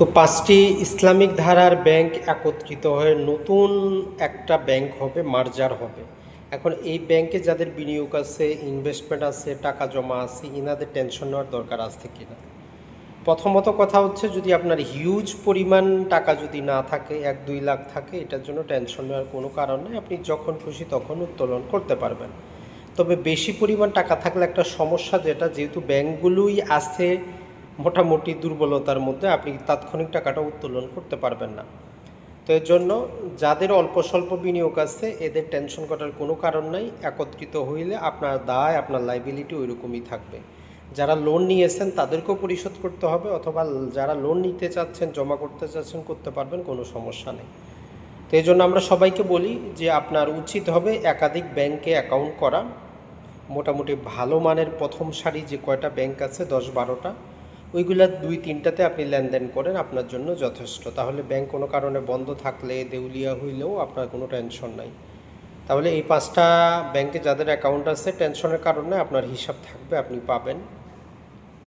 তো ৫টি ইসলামিক ধারার ব্যাংক একত্রিত হয়ে নতুন একটা ব্যাংক হবে, মার্জার হবে। এখন এই ব্যাংকে যাদের বিনিয়োগ আছে, ইনভেস্টমেন্ট আছে, টাকা জমা আছে, ইনাদের টেনশন নেওয়ার দরকার আছে কিনা। প্রথমত কথা হচ্ছে, যদি আপনার হিউজ পরিমাণ টাকা যদি না থাকে, ১-২ লাখ থাকে, এটার জন্য টেনশন নেওয়ার কোনো কারণ নেই। আপনি যখন খুশি তখন উত্তোলন করতে পারবেন। তবে বেশি পরিমাণ টাকা থাকলে একটা সমস্যা, যেহেতু ব্যাংকগুলোই আছে মোটামুটি দুর্বলতার মধ্যে, আপনি তাৎক্ষণিক টাকাটা উত্তোলন করতে পারবেন না। তো এর জন্য যাদের অল্প স্বল্প বিনিয়োগ আছে, এদের টেনশন করার কোনো কারণ নাই। একত্রিত হইলে আপনার দায়, আপনার লাইবিলিটি ওইরকমই থাকবে। যারা লোন নিয়েছেন তাদেরকেও পরিশোধ করতে হবে, অথবা যারা লোন নিতে চাচ্ছেন, জমা করতে চাচ্ছেন, করতে পারবেন, কোনো সমস্যা নেই। তো এই জন্য আমরা সবাইকে বলি যে আপনার উচিত হবে একাধিক ব্যাংকে অ্যাকাউন্ট করা। মোটামুটি ভালো মানের প্রথম সারি যে কয়টা ব্যাংক আছে, ১০-১২টা, ওইগুলা ২-৩টাতে আপনি লেনদেন করেন, আপনার জন্য যথেষ্ট। তাহলে ব্যাংক কোনো কারণে বন্ধ থাকলে, দেউলিয়া হইলেও আপনার কোনো টেনশন নাই। তাহলে এই ৫টা ব্যাংকে যাদের অ্যাকাউন্ট আছে, টেনশনের কারণে আপনার হিসাব থাকবে, আপনি পাবেন।